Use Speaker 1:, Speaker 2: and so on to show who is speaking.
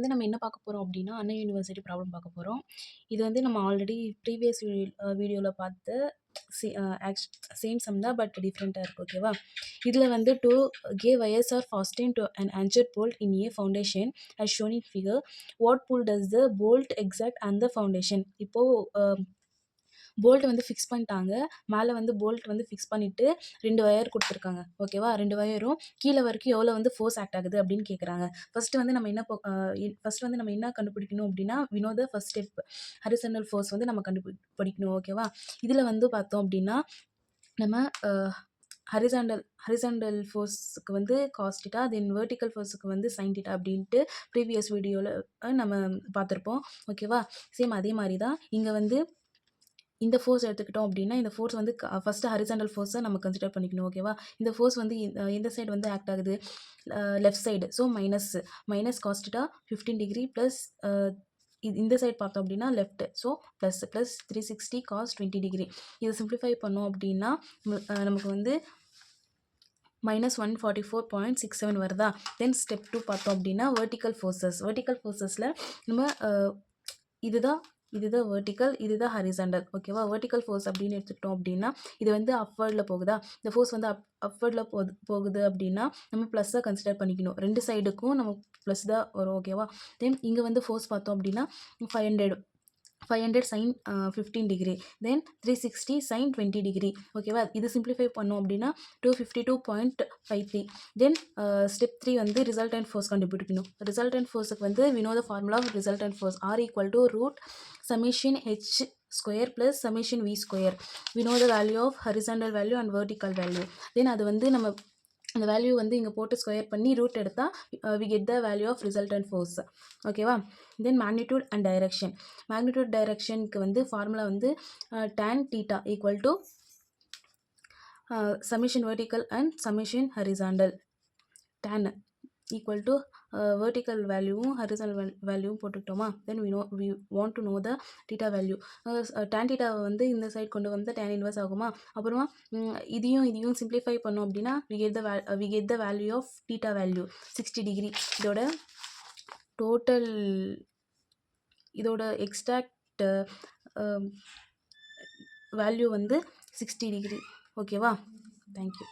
Speaker 1: வந்து நம்ம என்ன பார்க்க போறோம் அப்படின்னா, அண்ணா யூனிவர்சிட்டி ப்ராப்ளம் பார்க்க போறோம். இது வந்து நம்ம ஆல்ரெடி ப்ரீவியஸ் வீடியோல பார்த்த சி அ ஆக்ச் சேம் சம் தான். பட் டிஃப்ரெண்ட்டா இருக்கு. ஓகேவா? இதுல வந்து to give wires are fastened to an anchored bolt in a foundation as shown in figure. What pull does the bolt exact on the foundation? இப்போ bolt வந்து ஃபிக்ஸ் பண்ணிட்டாங்க. மேலே வந்து போல்ட் வந்து ஃபிக்ஸ் பண்ணிட்டு 2 வயர் குடுத்துருக்காங்க. ஓகேவா? 2 வயரும் கீழ வரைக்கும் எவ்வளோ வந்து ஃபோர்ஸ் ஆக்ட் ஆகுது அப்படின்னு கேட்குறாங்க. ஃபர்ஸ்ட் வந்து நம்ம என்ன ப அ ஃபர்ஸ்ட் வந்து நம்ம என்ன கண்டுபிடிக்கணும் அப்படின்னா, we know the first step. Horizontal force வந்து நம்ம படிக்கணும். ஓகேவா? இதுல வந்து பார்த்தோம் அப்படின்னா, நம்ம ஹாரிசான்டல் ஹாரிசான்டல் ஃபோர்ஸ்க்கு வந்து காஸ் தீட்டா, தென் வெர்டிகல் ஃபோர்ஸ்க்கு வந்து சைன் தீட்டா அப்படின்ட்டு ப்ரீவியஸ் வீடியோல நம்ம பார்த்துருப்போம். ஓகேவா? சேம் அதே மாரி தான் இங்க வந்து இந்த ஃபோர்ஸ் எடுத்துக்கிட்டோம் அப்படின்னா, இந்த ஃபோர்ஸ் வந்து ஃபர்ஸ்ட் ஹாரிசான்டல் ஃபோர்ஸ நம்ம கன்சிடர் பண்ணிக்கணும். ஓகேவா? இந்த ஃபோர்ஸ் வந்து எந்த சைடு வந்து ஆக்ட் ஆகுது? Left side. So minus cos theta 15 degree plus இந்த சைடு பார்த்தோம் அப்படின்னா left. So plus 360 cos 20 degree. இதை சிம்பிளிஃபை பண்ணோம் அப்படின்னா நமக்கு வந்து -144.67 வருதா? தென் ஸ்டெப் 2 பார்த்தோம் அப்படின்னா வெர்டிகல் ஃபோர்ஸஸில் நம்ம இதுதான் வெர்டிகல், இதுதான் ஹாரிசான்டல். ஓகேவா? வெர்டிகல் ஃபோர்ஸ் அப்படின்னு எடுத்துக்கிட்டோம் அப்படின்னா, இது வந்து அப்வர்டில் போகுதா? இந்த ஃபோர்ஸ் வந்து அப்வர்டில் போகுது அப்படின்னா நம்ம ப்ளஸ்ஸாக கன்சிடர் பண்ணிக்கணும். 2 சைடுக்கும் நம்ம ப்ளஸ் தான் வரும். ஓகேவா? தென் இங்கே வந்து ஃபோர்ஸ் பார்த்தோம் அப்படின்னா 500 sin 15 டிகிரி. தென் 360 sin 20 டிகிரி. ஓகேவா? இது சிம்பிளிஃபை பண்ணோம் அப்படின்னா 252.53. தென் ஸ்டெப் 3 வந்து ரிசல்டன்ட் ஃபோர்ஸ் கண்டுபிடிக்கணும். ரிசல்டன்ட் ஃபோர்ஸுக்கு வந்து we know the formula of resultant force. R equal to root summation H square plus summation V square. We know the value of horizontal value and vertical value. தென் அது வந்து நம்ம அந்த value வந்து இங்கே போட்டு square பண்ணி root எடுத்தால் we get the value of resultant force. ஓகேவா? Then magnitude and direction. Magnitude டைரக்ஷனுக்கு வந்து ஃபார்முலா வந்து tan theta equal to summation vertical and summation horizontal. tan equal to vertical வேல்யூவும் ஹரிசாண்டல் வேல்யூவும் போட்டுக்கிட்டோமா? Then we want to know the theta value. tan தீட்டாவை வந்து இந்த சைட் கொண்டு வந்து tan இன்வர்ஸ் ஆகுமா? அப்புறமா இதையும் சிம்பிளிஃபை பண்ணோம் அப்படின்னா we get the value of theta value 60 degree. இதோட எக்ஸாக்ட் வேல்யூ வந்து 60 டிகிரி. ஓகேவா? தேங்க்யூ.